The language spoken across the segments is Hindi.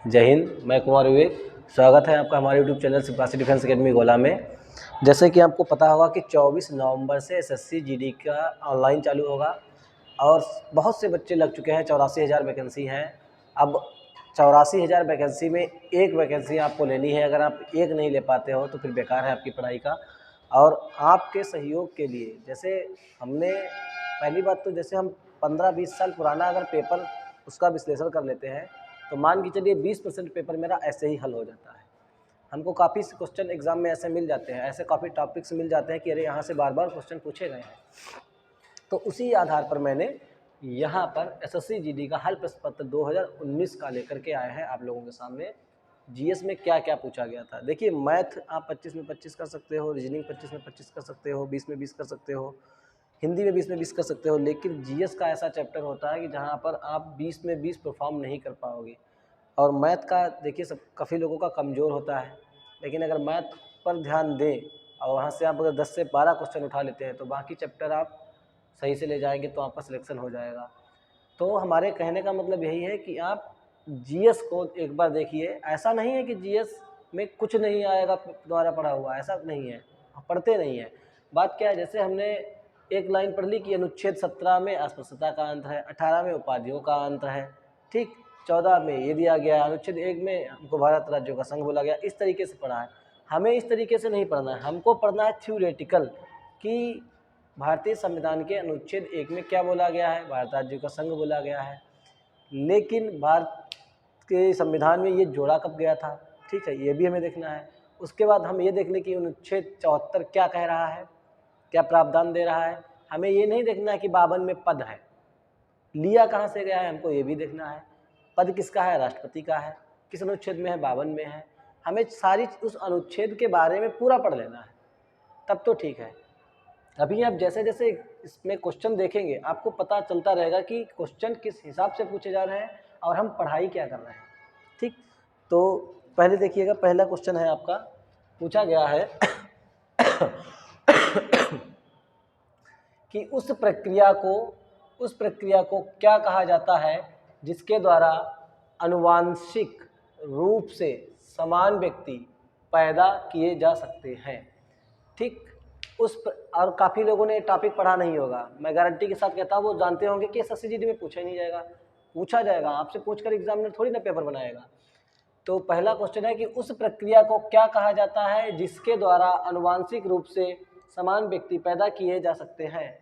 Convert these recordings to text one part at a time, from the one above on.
जय हिंद। मैं कुमार विवेक। स्वागत है आपका हमारे यूट्यूब चैनल सिपाही डिफेंस एकेडमी गोला में। जैसे कि आपको पता होगा कि 24 नवंबर से एसएससी जीडी का ऑनलाइन चालू होगा और बहुत से बच्चे लग चुके हैं। 84,000 वैकेंसी हैं। अब 84,000 वैकेंसी में एक वैकेंसी आपको लेनी है। अगर आप एक नहीं ले पाते हो तो फिर बेकार है आपकी पढ़ाई का। और आपके सहयोग के लिए जैसे हमने पहली बात तो जैसे हम 15-20 साल पुराना अगर पेपर उसका विश्लेषण कर लेते हैं तो मान के चलिए 20% पेपर मेरा ऐसे ही हल हो जाता है। हमको काफ़ी क्वेश्चन एग्जाम में ऐसे मिल जाते हैं, ऐसे काफ़ी टॉपिक्स मिल जाते हैं कि अरे यहाँ से बार बार क्वेश्चन पूछे गए हैं। तो उसी आधार पर मैंने यहाँ पर एसएससी जीडी का हल प्रश्न पत्र 2019 का लेकर के आए हैं आप लोगों के सामने। जीएस में क्या क्या पूछा गया था। देखिए, मैथ आप 25 में 25 कर सकते हो, रीजनिंग 25 में 25 कर सकते हो, 20 में 20 कर सकते हो, हिंदी में 20 में 20 कर सकते हो। लेकिन जीएस का ऐसा चैप्टर होता है कि जहाँ पर आप 20 में 20 परफॉर्म नहीं कर पाओगे। और मैथ का देखिए सब काफ़ी लोगों का कमज़ोर होता है, लेकिन अगर मैथ पर ध्यान दें और वहाँ से आप अगर 10 से 12 क्वेश्चन उठा लेते हैं तो बाकी चैप्टर आप सही से ले जाएंगे तो आपका सिलेक्शन हो जाएगा। तो हमारे कहने का मतलब यही है कि आप जीएस को एक बार देखिए। ऐसा नहीं है कि जीएस में कुछ नहीं आएगा द्वारा पढ़ा हुआ, ऐसा नहीं है, पढ़ते नहीं है। बात क्या है, जैसे हमने एक लाइन पढ़ ली कि अनुच्छेद 17 में अस्पृश्यता का अंत है, 18 में उपाधियों का अंत है, ठीक, 14 में ये दिया गया, अनुच्छेद 1 में हमको भारत राज्यों का संघ बोला गया। इस तरीके से पढ़ा है। हमें इस तरीके से नहीं पढ़ना है, हमको पढ़ना है थ्योरेटिकल कि भारतीय संविधान के अनुच्छेद 1 में क्या बोला गया है, भारत राज्यों का संघ बोला गया है। लेकिन भारत के संविधान में ये जोड़ा कब गया था, ठीक है, ये भी हमें देखना है। उसके बाद हम ये देख लें कि अनुच्छेद 74 क्या कह रहा है, क्या प्रावधान दे रहा है। हमें ये नहीं देखना है कि 52 में पद है, लिया कहाँ से गया है, हमको ये भी देखना है। पद किसका है, राष्ट्रपति का है, किस अनुच्छेद में है, 52 में है। हमें सारी उस अनुच्छेद के बारे में पूरा पढ़ लेना है, तब तो ठीक है। अभी आप जैसे जैसे इसमें क्वेश्चन देखेंगे आपको पता चलता रहेगा कि क्वेश्चन किस हिसाब से पूछे जा रहे हैं और हम पढ़ाई क्या कर रहे हैं, ठीक। तो पहले देखिएगा, पहला क्वेश्चन है आपका, पूछा गया है कि उस प्रक्रिया को क्या कहा जाता है जिसके द्वारा आनुवांशिक रूप से समान व्यक्ति पैदा किए जा सकते हैं, ठीक। और काफ़ी लोगों ने टॉपिक पढ़ा नहीं होगा, मैं गारंटी के साथ कहता हूँ वो जानते होंगे कि एसएससी जीडी में पूछा ही नहीं जाएगा। पूछा जाएगा आपसे, पूछकर एग्जामिनर थोड़ी ना पेपर बनाएगा। तो पहला क्वेश्चन है कि उस प्रक्रिया को क्या कहा जाता है जिसके द्वारा आनुवांशिक रूप से समान व्यक्ति पैदा किए जा सकते हैं।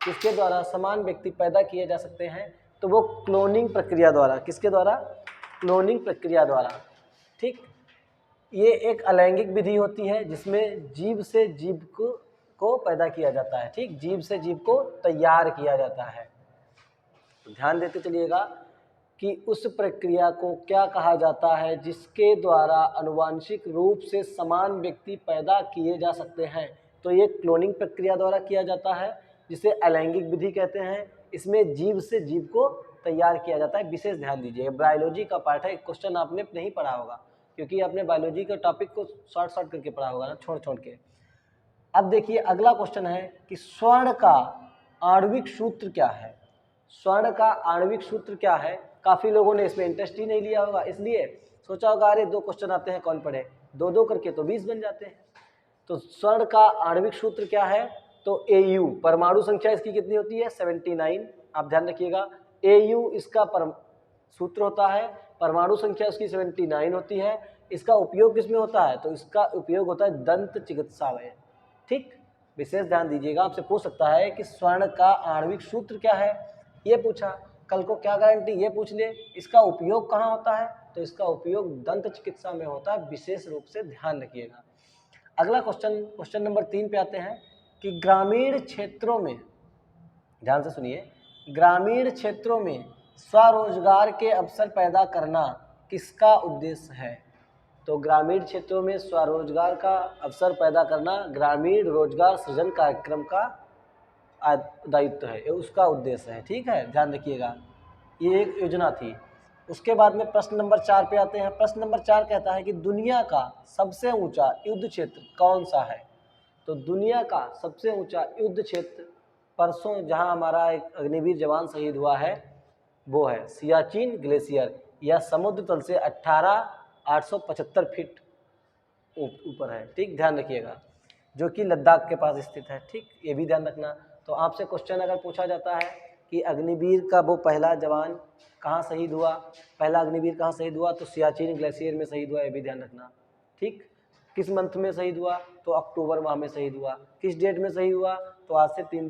किसके द्वारा समान व्यक्ति पैदा किए जा सकते हैं, तो वो क्लोनिंग प्रक्रिया द्वारा। किसके द्वारा, क्लोनिंग प्रक्रिया द्वारा, ठीक। ये एक अलैंगिक विधि होती है जिसमें जीव से जीव को पैदा किया जाता है, ठीक, जीव से जीव को तैयार किया जाता है। ध्यान देते चलिएगा कि उस प्रक्रिया को क्या कहा जाता है जिसके द्वारा आनुवांशिक रूप से समान व्यक्ति पैदा किए जा सकते हैं। तो ये क्लोनिंग प्रक्रिया द्वारा किया जाता है जिसे अलैंगिक विधि कहते हैं। इसमें जीव से जीव को तैयार किया जाता है। विशेष ध्यान दीजिए, बायोलॉजी का पार्ट है, क्वेश्चन आपने नहीं पढ़ा होगा क्योंकि आपने बायोलॉजी का टॉपिक को शॉर्ट करके पढ़ा होगा ना, छोड़ छोड़ के। अब देखिए अगला क्वेश्चन है कि स्वर्ण का आणविक सूत्र क्या है। स्वर्ण का आणविक सूत्र क्या है, काफ़ी लोगों ने इसमें इंटरेस्ट ही नहीं लिया होगा, इसलिए सोचा होगा अरे 2 क्वेश्चन आते हैं कौन पढ़े, 2-2 करके तो 20 बन जाते हैं। तो स्वर्ण का आणविक सूत्र क्या है, तो AU, परमाणु संख्या इसकी कितनी होती है, 79। आप ध्यान रखिएगा, AU इसका सूत्र होता है, परमाणु संख्या उसकी 79 होती है। इसका उपयोग किसमें होता है, तो इसका उपयोग होता है दंत चिकित्सा में, ठीक। विशेष ध्यान दीजिएगा, आपसे पूछ सकता है कि स्वर्ण का आणविक सूत्र क्या है, ये पूछा, कल को क्या गारंटी ये पूछ ले इसका उपयोग कहाँ होता है, तो इसका उपयोग दंत चिकित्सा में होता है। विशेष रूप से ध्यान रखिएगा। अगला क्वेश्चन नंबर 3 पे आते हैं कि ग्रामीण क्षेत्रों में, ध्यान से सुनिए, ग्रामीण क्षेत्रों में स्वरोजगार के अवसर पैदा करना किसका उद्देश्य है। तो ग्रामीण क्षेत्रों में स्वरोजगार का अवसर पैदा करना ग्रामीण रोजगार सृजन कार्यक्रम का दायित्व है, उसका उद्देश्य है, ठीक है, ध्यान रखिएगा, ये एक योजना थी। उसके बाद में प्रश्न नंबर 4 पे आते हैं। प्रश्न नंबर 4 कहता है कि दुनिया का सबसे ऊंचा युद्ध क्षेत्र कौन सा है। तो दुनिया का सबसे ऊंचा युद्ध क्षेत्र, परसों जहां हमारा एक अग्निवीर जवान शहीद हुआ है, वो है सियाचिन ग्लेशियर। यह समुद्र तल से 18,875 फीट ऊपर है। ठीक, ध्यान रखिएगा, जो कि लद्दाख के पास स्थित है। ठीक, ये भी ध्यान रखना। तो आपसे क्वेश्चन अगर पूछा जाता है कि अग्निवीर का वो पहला जवान कहाँ शहीद हुआ, पहला अग्निवीर कहाँ शहीद हुआ, तो सियाचिन ग्लेशियर में शहीद हुआ, ये भी ध्यान रखना। ठीक, किस मंथ में शहीद हुआ, तो अक्टूबर माह में शहीद हुआ। किस डेट में शहीद हुआ, तो आज से 3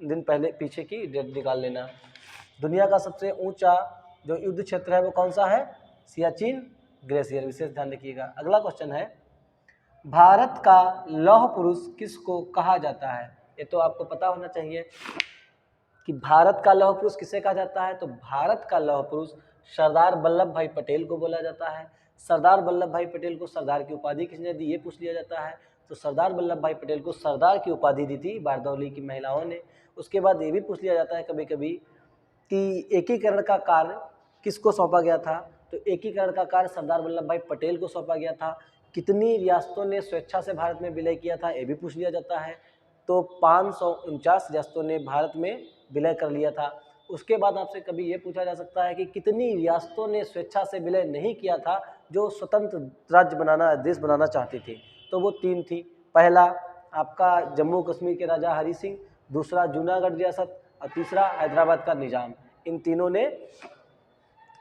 दिन पहले पीछे की डेट निकाल लेना। दुनिया का सबसे ऊंचा जो युद्ध क्षेत्र है वो कौन सा है, सियाचिन ग्लेशियर, विशेष ध्यान रखिएगा। अगला क्वेश्चन है, भारत का लौह पुरुष किसको कहा जाता है। ये तो आपको पता होना चाहिए कि भारत का लौह पुरुष किसे कहा जाता है। तो भारत का लौह पुरुष सरदार वल्लभ भाई पटेल को बोला जाता है। सरदार वल्लभ भाई पटेल को सरदार की उपाधि किसने दी, ये पूछ लिया जाता है। तो सरदार वल्लभ भाई पटेल को सरदार की उपाधि दी थी बारदौली की महिलाओं ने। उसके बाद ये भी पूछ लिया जाता है कभी कभी कि एकीकरण का कार्य किसको सौंपा गया था। तो एकीकरण का कार्य सरदार वल्लभ भाई पटेल को सौंपा गया था। कितनी रियासतों ने स्वेच्छा से भारत में विलय किया था, ये भी पूछ लिया जाता है। तो 549 रियासतों ने भारत में विलय कर लिया था। उसके बाद आपसे कभी ये पूछा जा सकता है कि कितनी रियासतों ने स्वेच्छा से विलय नहीं किया था, जो स्वतंत्र राज्य बनाना, देश बनाना चाहती थी। तो वो 3 थी। पहला आपका जम्मू कश्मीर के राजा हरि सिंह, दूसरा जूनागढ़ रियासत और तीसरा हैदराबाद का निजाम। इन तीनों ने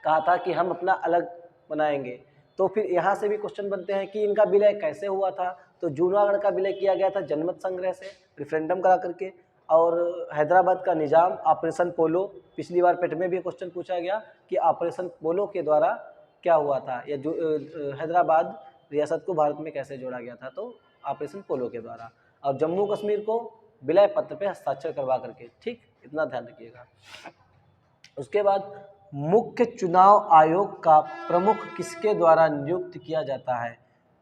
कहा था कि हम अपना अलग बनाएंगे। तो फिर यहाँ से भी क्वेश्चन बनते हैं कि इनका विलय कैसे हुआ था। तो जूनागढ़ का विलय किया गया था जनमत संग्रह से, रिफरेंडम करा करके। और हैदराबाद का निजाम ऑपरेशन पोलो, पिछली बार पेट में भी क्वेश्चन पूछा गया कि ऑपरेशन पोलो के द्वारा क्या हुआ था, या जो हैदराबाद रियासत को भारत में कैसे जोड़ा गया था, तो ऑपरेशन पोलो के द्वारा। और जम्मू कश्मीर को विलय पत्र पे हस्ताक्षर करवा करके। ठीक, इतना ध्यान रखिएगा। उसके बाद मुख्य चुनाव आयोग का प्रमुख किसके द्वारा नियुक्त किया जाता है।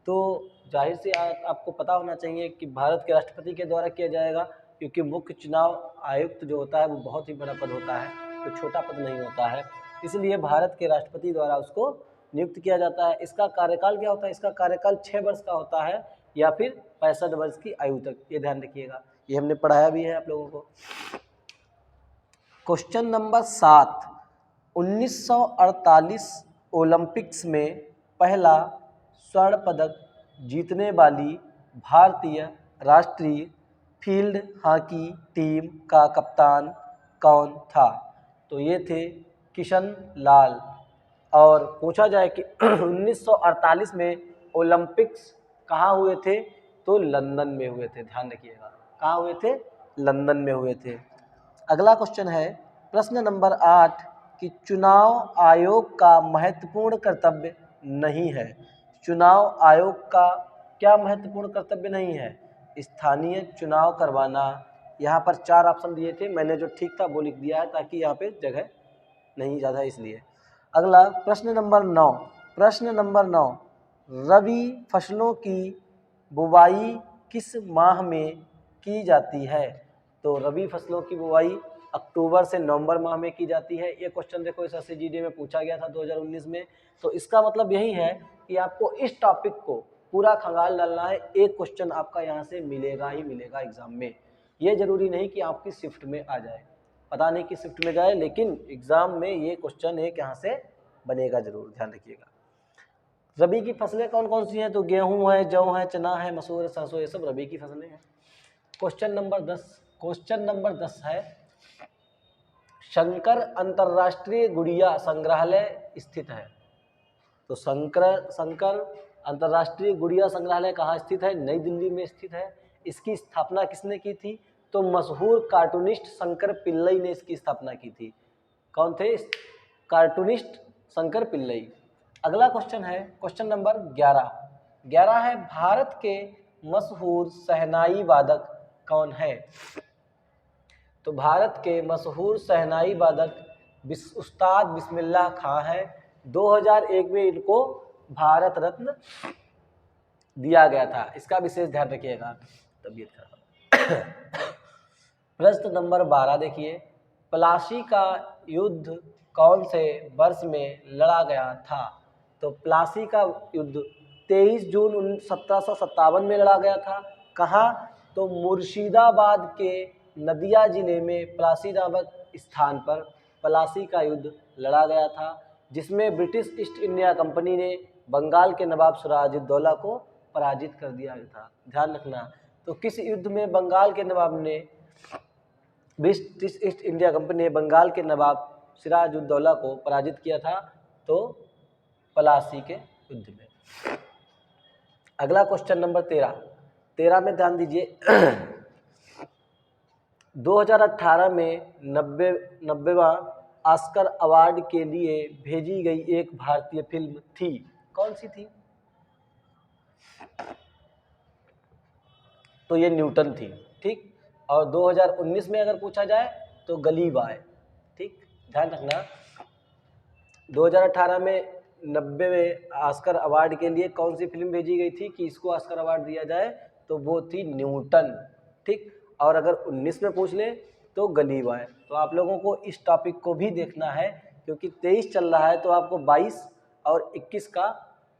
तो जाहिर से आपको पता होना चाहिए कि भारत के राष्ट्रपति के द्वारा किया जाएगा, क्योंकि मुख्य चुनाव आयुक्त जो होता है वो बहुत ही बड़ा पद होता है, तो छोटा पद नहीं होता है। इसलिए भारत के राष्ट्रपति द्वारा उसको नियुक्त किया जाता है। इसका कार्यकाल क्या होता है, इसका कार्यकाल 6 वर्ष का होता है, या फिर 65 वर्ष की आयु तक, ये ध्यान रखिएगा। ये हमने पढ़ाया भी है आप लोगों को। क्वेश्चन नंबर 7, 1948 ओलंपिक्स में पहला स्वर्ण पदक जीतने वाली भारतीय राष्ट्रीय फील्ड हॉकी टीम का कप्तान कौन था। तो ये थे किशन लाल। और पूछा जाए कि 1948 में ओलंपिक्स कहाँ हुए थे, तो लंदन में हुए थे। ध्यान रखिएगा, कहाँ हुए थे, लंदन में हुए थे। अगला क्वेश्चन है प्रश्न नंबर 8 कि चुनाव आयोग का महत्वपूर्ण कर्तव्य नहीं है। चुनाव आयोग का क्या महत्वपूर्ण कर्तव्य नहीं है, स्थानीय चुनाव करवाना। यहाँ पर 4 ऑप्शन दिए थे, मैंने जो ठीक था वो लिख दिया है ताकि यहाँ पे जगह नहीं ज़्यादा इसलिए। अगला प्रश्न नंबर 9, प्रश्न नंबर 9, रबी फसलों की बुवाई किस माह में की जाती है। तो रबी फसलों की बुवाई अक्टूबर से नवंबर माह में की जाती है। ये क्वेश्चन देखो इस SCGD में पूछा गया था 2019 में। तो इसका मतलब यही है कि आपको इस टॉपिक को पूरा खंगाल डालना है। एक क्वेश्चन आपका यहाँ से मिलेगा ही मिलेगा एग्जाम में। ये जरूरी नहीं कि आपकी शिफ्ट में आ जाए, पता नहीं कि शिफ्ट में जाए, लेकिन एग्जाम में ये क्वेश्चन एक यहाँ से बनेगा जरूर, ध्यान रखिएगा। रबी की फसलें कौन कौन सी हैं, तो गेहूं है, जौ है, चना है, मसूर है, सरसों, ये सब रबी की फसलें हैं। क्वेश्चन नंबर 10 है शंकर अंतर्राष्ट्रीय गुड़िया संग्रहालय स्थित है। तो शंकर अंतर्राष्ट्रीय गुड़िया संग्रहालय कहाँ स्थित है, नई दिल्ली में स्थित है। इसकी स्थापना किसने की थी, तो मशहूर कार्टूनिस्ट शंकर पिल्लई ने इसकी स्थापना की थी। कौन थे, कार्टूनिस्ट शंकर पिल्लई। अगला क्वेश्चन है क्वेश्चन नंबर 11 है भारत के मशहूर शहनाई वादक कौन है। तो भारत के मशहूर शहनाई वादक उस्ताद बिस्मिल्लाह खां है। 2001 में इनको भारत रत्न दिया गया था, इसका विशेष ध्यान रखिएगा। तबीयत खराब। प्रश्न नंबर 12 देखिए, प्लासी का युद्ध कौन से वर्ष में लड़ा गया था। तो प्लासी का युद्ध 23 जून 1757 में लड़ा गया था। कहाँ, तो मुर्शिदाबाद के नदिया जिले में प्लासी नामक स्थान पर प्लासी का युद्ध लड़ा गया था। जिसमें ब्रिटिश ईस्ट इंडिया कंपनी ने बंगाल के नवाब सिराजुद्दौला को पराजित कर दिया था। ध्यान रखना। तो किस युद्ध में बंगाल के नवाब ने ब्रिटिश ईस्ट इंडिया कंपनी ने बंगाल के नवाब सिराजुद्दौला को पराजित किया था? तो पलासी के युद्ध में। अगला क्वेश्चन नंबर 13 में ध्यान दीजिए। 2018 में 90वां ऑस्कर अवार्ड के लिए भेजी गई एक भारतीय फिल्म थी, कौन सी थी? तो ये न्यूटन थी। ठीक। और 2019 में अगर पूछा जाए तो गली बॉय। ठीक, ध्यान रखना। 2018 में 90वें ऑस्कर अवार्ड के लिए कौन सी फिल्म भेजी गई थी कि इसको ऑस्कर अवार्ड दिया जाए? तो वो थी न्यूटन। ठीक। और अगर 19 में पूछ ले तो गली बॉय। तो आप लोगों को इस टॉपिक को भी देखना है, क्योंकि 23 चल रहा है तो आपको 22 और 21 का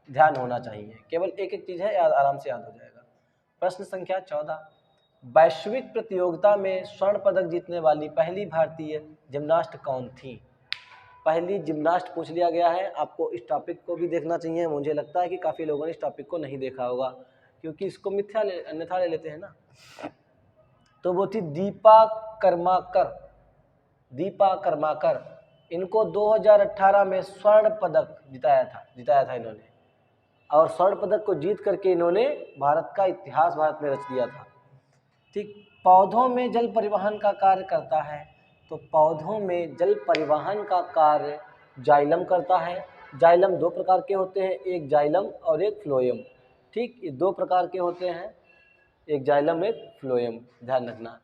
ध्यान होना चाहिए। केवल एक एक चीज़ है, आराम से याद हो जाएगा। प्रश्न संख्या 14, वैश्विक प्रतियोगिता में स्वर्ण पदक जीतने वाली पहली भारतीय जिम्नास्ट कौन थी? पहली जिम्नास्ट पूछ लिया गया है। आपको इस टॉपिक को भी देखना चाहिए। मुझे लगता है कि काफ़ी लोगों ने इस टॉपिक को नहीं देखा होगा, क्योंकि इसको अन्यथा ले लेते हैं ना। तो वो थी दीपा कर्माकर। इनको 2018 में स्वर्ण पदक जिताया था इन्होंने। और स्वर्ण पदक को जीत करके इन्होंने भारत का इतिहास भारत में रच दिया था। ठीक। पौधों में जल परिवहन का कार्य करता है। तो पौधों में जल परिवहन का कार्य जाइलम करता है। जाइलम दो प्रकार के होते हैं, एक जाइलम और एक फ्लोएम। ठीक, ये दो प्रकार के होते हैं, एक जाइलम एक फ्लोएम, ध्यान रखना।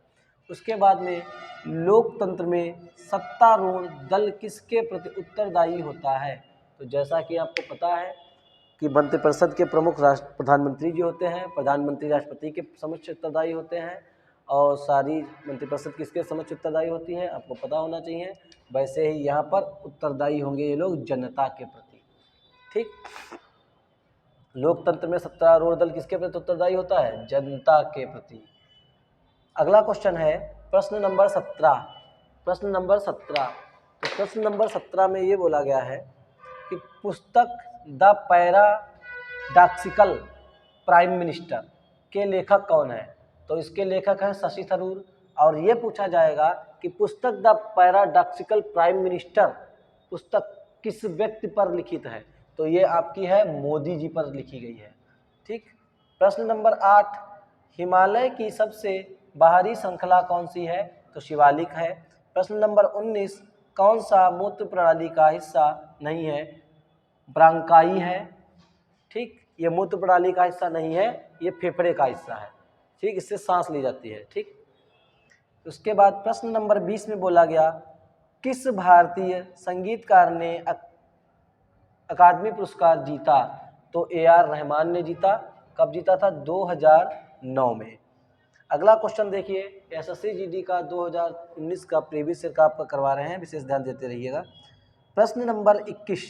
उसके बाद में लोकतंत्र में सत्तारूढ़ दल किसके प्रति उत्तरदायी होता है? तो जैसा कि आपको पता है कि मंत्रिपरिषद के प्रमुख प्रधानमंत्री जी होते हैं। प्रधानमंत्री राष्ट्रपति के समक्ष उत्तरदायी होते हैं। और सारी मंत्रिपरिषद किसके समक्ष उत्तरदायी होती है, आपको पता होना चाहिए। वैसे ही यहाँ पर उत्तरदायी होंगे ये लोग जनता के प्रति। ठीक। लोकतंत्र में सत्तारूढ़ दल किसके प्रति उत्तरदायी होता है? जनता के प्रति। अगला क्वेश्चन है प्रश्न नंबर 17। प्रश्न नंबर 17, तो प्रश्न नंबर 17 में ये बोला गया है कि पुस्तक द पैराडॉक्सिकल प्राइम मिनिस्टर के लेखक कौन है? तो इसके लेखक हैं शशि थरूर। और ये पूछा जाएगा कि पुस्तक द पैराडॉक्सिकल प्राइम मिनिस्टर पुस्तक किस व्यक्ति पर लिखित है? तो ये आपकी है मोदी जी पर लिखी गई है। ठीक। प्रश्न नंबर 8, हिमालय की सबसे बाहरी श्रृंखला कौन सी है? तो शिवालिक है। प्रश्न नंबर 19, कौन सा मूत्र प्रणाली का हिस्सा नहीं है? ब्रांकाई है। ठीक, ये मूत्र प्रणाली का हिस्सा नहीं है, ये फेफड़े का हिस्सा है। ठीक, इससे सांस ली जाती है। ठीक। उसके बाद प्रश्न नंबर 20 में बोला गया, किस भारतीय संगीतकार ने अकादमी पुरस्कार जीता? तो AR रहमान ने जीता। कब जीता था? 2009 में। अगला क्वेश्चन देखिए, SSC GD का 2019 का प्रीवियस ईयर का आपका करवा रहे हैं, विशेष ध्यान देते रहिएगा। प्रश्न नंबर 21,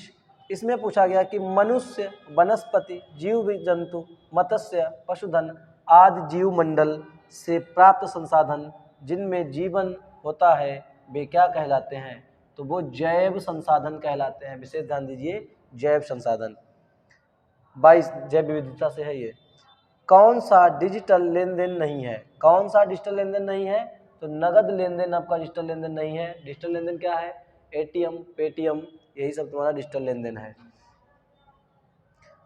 इसमें पूछा गया कि मनुष्य, वनस्पति, जीव जंतु, मत्स्य, पशुधन आदि जीव मंडल से प्राप्त संसाधन जिनमें जीवन होता है वे क्या कहलाते हैं? तो वो जैव संसाधन कहलाते हैं। विशेष ध्यान दीजिए, जैव संसाधन। 22 जैव विविधता से है ये। कौन सा डिजिटल लेन देन नहीं है? कौन सा डिजिटल लेन देन नहीं है? तो नगद लेन देन आपका डिजिटल लेन देन नहीं है। डिजिटल लेन देन क्या है? ATM, पेटीएम, यही सब तुम्हारा डिजिटल लेन देन है।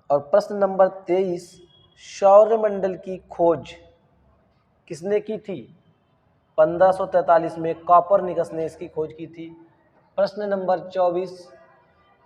और प्रश्न नंबर 23, सौरमंडल की खोज किसने की थी? 1543 में कॉपरनिकस ने इसकी खोज की थी। प्रश्न नंबर 24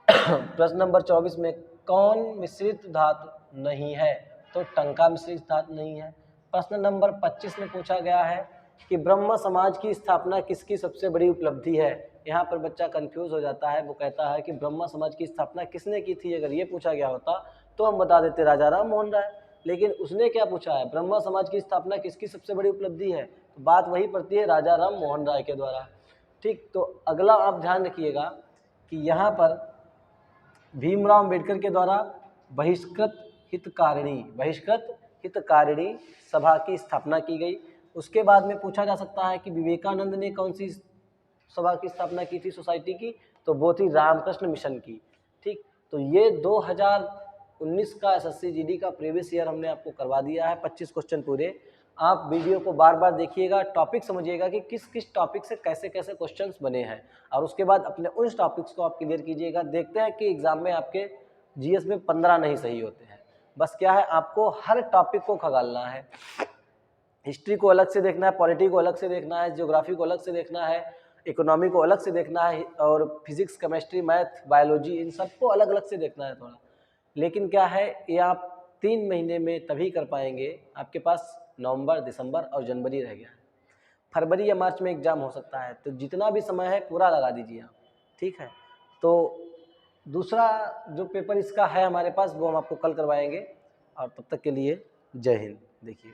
प्रश्न नंबर 24 में कौन मिश्रित धातु नहीं है? तो टंका मिश्रित धातु नहीं है। प्रश्न नंबर 25 में पूछा गया है कि ब्रह्म समाज की स्थापना किसकी सबसे बड़ी उपलब्धि है? यहाँ पर बच्चा कंफ्यूज हो जाता है, वो कहता है कि ब्रह्म समाज की स्थापना किसने की थी? अगर ये पूछा गया होता तो हम बता देते राजा राम मोहन राय, लेकिन उसने क्या पूछा है? ब्रह्म समाज की स्थापना किसकी सबसे बड़ी उपलब्धि है? तो बात वही पड़ती है, राजा राम मोहन राय के द्वारा। ठीक। तो अगला आप ध्यान रखिएगा कि यहाँ पर भीमराव अम्बेडकर के द्वारा बहिष्कृत हितकारिणी सभा की स्थापना की गई। उसके बाद में पूछा जा सकता है कि विवेकानंद ने कौन सी सभा की स्थापना की थी, सोसाइटी की? तो वो थी रामकृष्ण मिशन की। तो ये 2019 का एसएससी जीडी का प्रीवियस ईयर हमने आपको करवा दिया है, 25 क्वेश्चन पूरे। आप वीडियो को बार बार देखिएगा, टॉपिक समझिएगा कि किस किस टॉपिक से कैसे कैसे क्वेश्चंस बने हैं, और उसके बाद अपने उन टॉपिक्स को आप क्लियर कीजिएगा। देखते हैं कि एग्जाम में आपके जीएस में 15 नहीं सही होते हैं। बस क्या है, आपको हर टॉपिक को खगालना है। हिस्ट्री को अलग से देखना है, पॉलिटी को अलग से देखना है, ज्योग्राफी को अलग से देखना है, इकोनॉमी को अलग से देखना है, और फिजिक्स, केमिस्ट्री, मैथ, बायोलॉजी, इन सबको अलग अलग से देखना है थोड़ा। लेकिन क्या है, ये आप 3 महीने में तभी कर पाएंगे। आपके पास नवंबर, दिसंबर और जनवरी रह गया है, फरवरी या मार्च में एग्ज़ाम हो सकता है। तो जितना भी समय है पूरा लगा दीजिए आप, ठीक है। तो दूसरा जो पेपर इसका है हमारे पास, वो हम आपको कल करवाएंगे। और तब तक के लिए जय हिंद। देखिए।